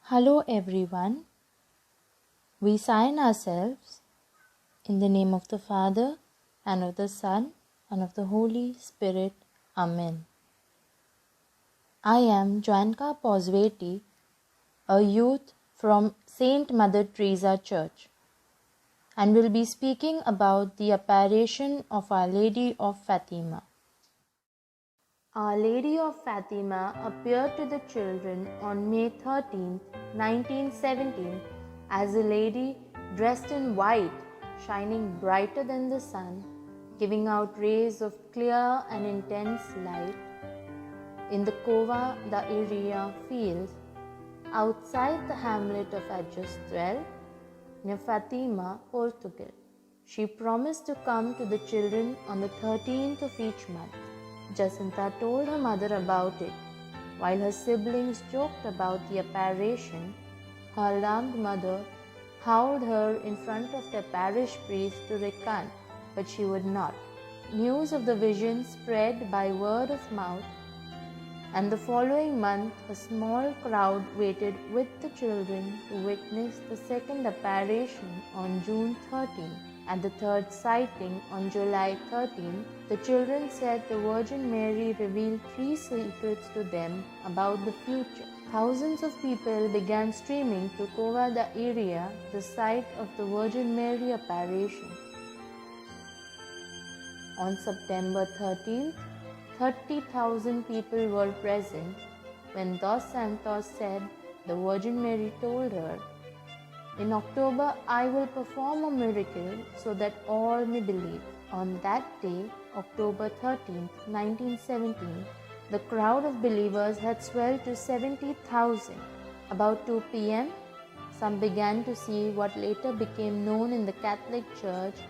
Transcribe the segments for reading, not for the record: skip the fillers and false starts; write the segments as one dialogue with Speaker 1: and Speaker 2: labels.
Speaker 1: Hello everyone. We sign ourselves in the name of the Father, and of the Son, and of the Holy Spirit. Amen. I am Joanka Posveti, a youth from Saint Mother Teresa Church, and will be speaking about the apparition of Our Lady of Fatima. Our Lady of Fatima appeared to the children on May 13, 1917, as a lady dressed in white, shining brighter than the sun, giving out rays of clear and intense light. In the Cova da Iria fields, outside the hamlet of Ajustrel, near Fatima, Portugal, she promised to come to the children on the 13th of each month. Jacinta told her mother about it. While her siblings joked about the apparition, her alarmed mother howled her in front of their parish priest to recant, but she would not. News of the vision spread by word of mouth, and the following month a small crowd waited with the children to witness the second apparition on June 13. At the third sighting on July 13, the children said the Virgin Mary revealed 3 secrets to them about the future. Thousands of people began streaming to Cova da Iria, the site of the Virgin Mary apparition. On September 13th, 30,000 people were present when Dos Santos said the Virgin Mary told her, "In October I will perform a miracle so that all may believe." On that day, October 13th, 1917, the crowd of believers had swelled to 70,000. About 2 p.m., some began to see what later became known in the Catholic Church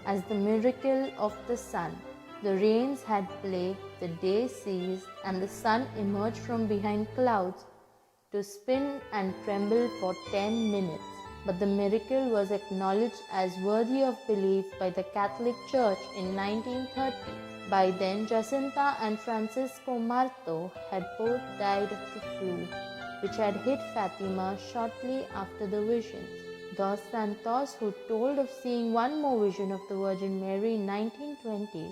Speaker 1: as the miracle of the sun. The rains had plagued, the day ceased, and the sun emerged from behind clouds to spin and tremble for 10 minutes. But the miracle was acknowledged as worthy of belief by the Catholic Church in 1930. By then, Jacinta and Francisco Marto had both died of the flu, which had hit Fatima shortly after the visions. Dos Santos, who told of seeing one more vision of the Virgin Mary in 1920,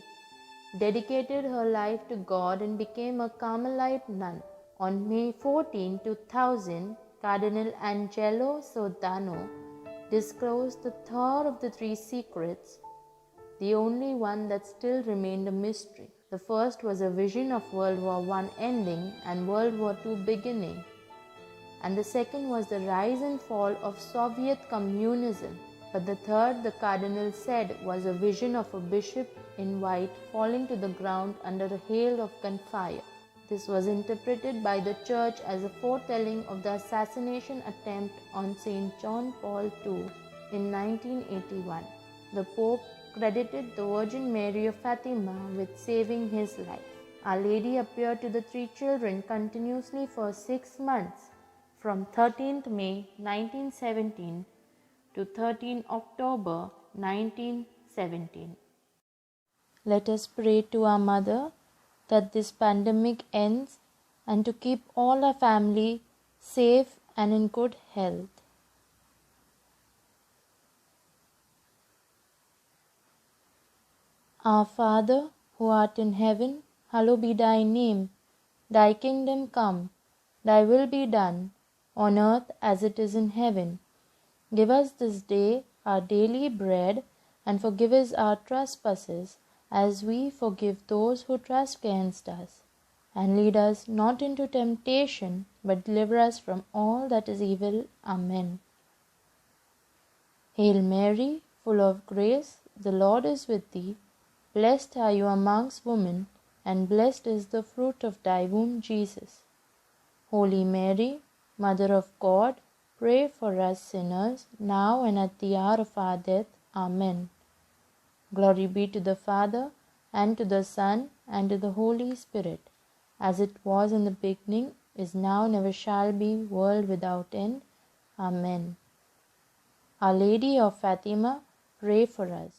Speaker 1: dedicated her life to God and became a Carmelite nun. On May 14, 2000, Cardinal Angelo Sodano disclosed the third of the 3 secrets, the only one that still remained a mystery. The first was a vision of World War I ending and World War II beginning, and the second was the rise and fall of Soviet communism. But the third, the Cardinal said, was a vision of a bishop in white falling to the ground under a hail of gunfire. This was interpreted by the Church as a foretelling of the assassination attempt on St. John Paul II in 1981. The Pope credited the Virgin Mary of Fatima with saving his life. Our Lady appeared to the 3 children continuously for 6 months, from 13th May 1917 to 13 October 1917. Let us pray to our Mother that this pandemic ends and to keep all our family safe and in good health. Our Father, who art in heaven, hallowed be thy name. Thy kingdom come, thy will be done, on earth as it is in heaven. Give us this day our daily bread, and forgive us our trespasses, as we forgive those who trespass against us. And lead us not into temptation, but deliver us from all that is evil. Amen. Hail Mary, full of grace, the Lord is with thee. Blessed are you amongst women, and blessed is the fruit of thy womb, Jesus. Holy Mary, Mother of God, pray for us sinners, now and at the hour of our death. Amen. Glory be to the Father, and to the Son, and to the Holy Spirit, as it was in the beginning, is now, never shall be, world without end. Amen. Our Lady of Fatima, pray for us.